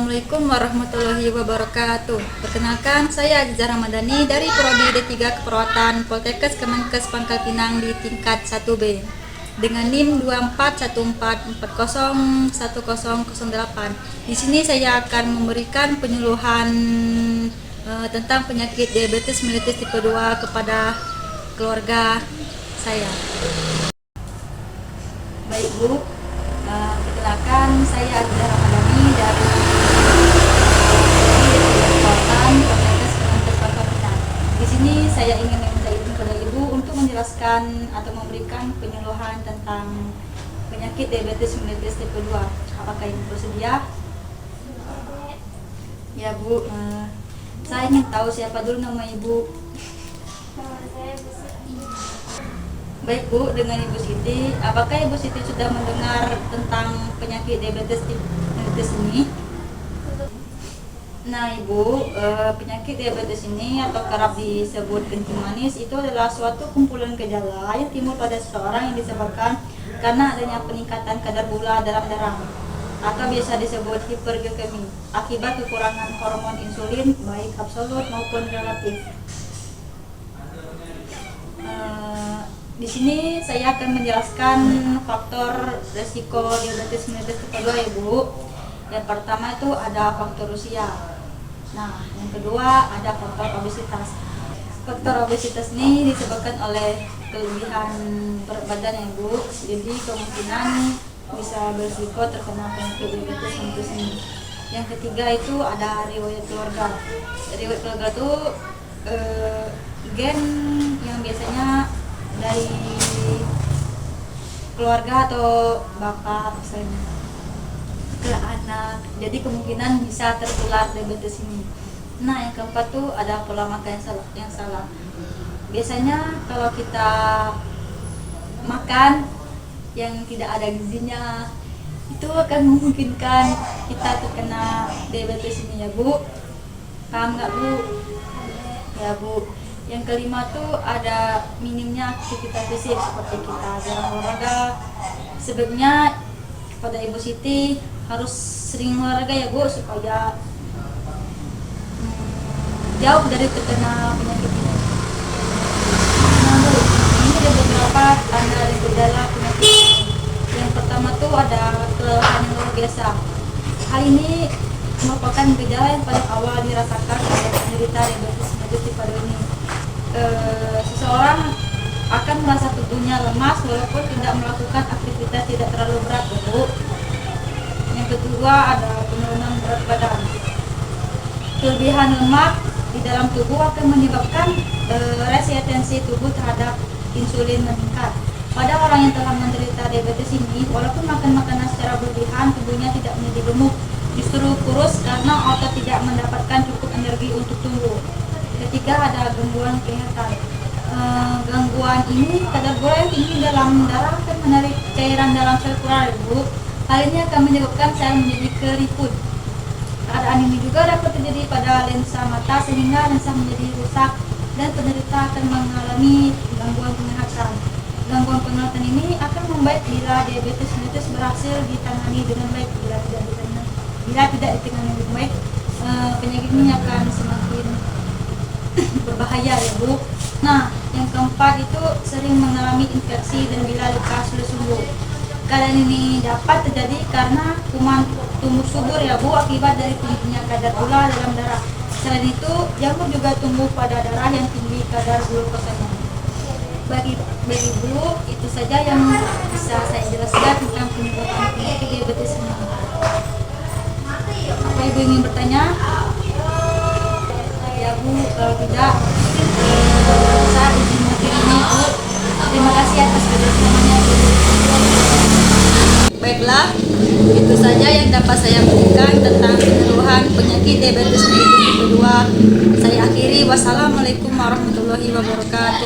Assalamualaikum warahmatullahi wabarakatuh. Perkenalkan, saya Aziza Ramadhani dari Prodi D3 Keperawatan Poltekkes Kemenkes Pangkal Pinang di tingkat 1B dengan NIM 2414401008. Di sini saya akan memberikan penyuluhan tentang penyakit diabetes mellitus tipe 2 kepada keluarga saya. Baik Bu, perkenalkan saya Aziza Ramadhani dari Keperawatan Poltekkes Kemenkes Pangkal Pinang. Di sini saya ingin meminta izin kepada Ibu untuk menjelaskan atau memberikan penyuluhan tentang penyakit diabetes mellitus tipe 2. Apakah Ibu bersedia? Ya Bu, saya ingin tahu siapa dulu nama Ibu. Baik Bu, dengan Ibu Siti, apakah Ibu Siti sudah mendengar tentang penyakit diabetes mellitus ini? Nah Ibu, penyakit diabetes ini atau kerap disebut kencing manis itu adalah suatu kumpulan gejala yang timbul pada seseorang yang disebabkan karena adanya peningkatan kadar gula dalam darah atau biasa disebut hiperglikemi akibat kekurangan hormon insulin baik absolut maupun relatif. Di sini saya akan menjelaskan faktor resiko diabetes mellitus tipe 2 ya Bu. Yang pertama itu ada faktor usia. Nah, yang kedua ada faktor obesitas. Faktor obesitas ini disebabkan oleh kelebihan berat badan ya Bu. Jadi kemungkinan bisa berisiko terkena penyakit diabetes mellitus ini. Yang ketiga itu ada riwayat keluarga. Riwayat keluarga itu gen yang biasanya dari keluarga atau bapak misalnya ke anak, jadi kemungkinan bisa tertular diabetes ini. Nah yang keempat tuh ada pola makan yang salah. Biasanya kalau kita makan yang tidak ada gizinya itu akan memungkinkan kita terkena diabetes ini ya Bu. Paham nggak Bu? Ya Bu. Yang kelima tuh ada minimnya aktivitas fisik seperti kita jarang olahraga. Sebaiknya kepada Ibu Siti harus sering olahraga ya Bu supaya jauh dari terkena penyakit ini. Nah Bu, ini ada beberapa tanda dan gejala penyakit ini. Yang pertama tuh ada kelelahan yang luar biasa. Hal ini merupakan gejala yang paling awal dirasakan oleh penderita diabetes mellitus tipe 2 ini. Seseorang akan merasa tubuhnya lemas walaupun tidak melakukan aktivitas tidak terlalu berat ya Bu. Yang kedua ada penurunan berat badan. Kelebihan lemak di dalam tubuh akan menyebabkan resistensi tubuh terhadap insulin meningkat. Pada orang yang telah menderita diabetes ini, walaupun makan makanan secara berlebihan, tubuhnya tidak menjadi gemuk, justru kurus karena otot tidak mendapatkan cukup energi untuk tumbuh. Ketiga ada gangguan penglihatan. Gangguan ini kadar gula yang tinggi dalam darah akan menarik cairan dalam sel koroner Bu. Hal ini akan menyebabkan sel menjadi keriput. Keadaan ini juga dapat terjadi pada lensa mata sehingga lensa menjadi rusak dan penderita akan mengalami gangguan penglihatan. Gangguan penglihatan ini akan membaik bila diabetes mellitus berhasil ditangani dengan baik. Bila tidak ditangani dengan baik, penyakit ini akan semakin berbahaya ya Bu. Nah, yang keempat itu sering mengalami infeksi dan bila luka sulit sembuh. Keadaan ini dapat terjadi karena kuman tumbuh subur ya Bu akibat dari tingginya kadar gula dalam darah. Selain itu, jamur juga tumbuh pada darah yang tinggi kadar glukosanya. Bagi Ibu, itu saja yang bisa saya jelaskan tentang penyebab penyakit diabetes ini. Apa Ibu ingin bertanya? Ya Bu, kalau tidak saya izin mengakhiri Bu. Terima kasih atas kerjasamanya Bu. Baiklah, itu saja yang dapat saya berikan tentang penyuluhan penyakit diabetes mellitus tipe 2. Saya akhiri. Wassalamualaikum warahmatullahi wabarakatuh.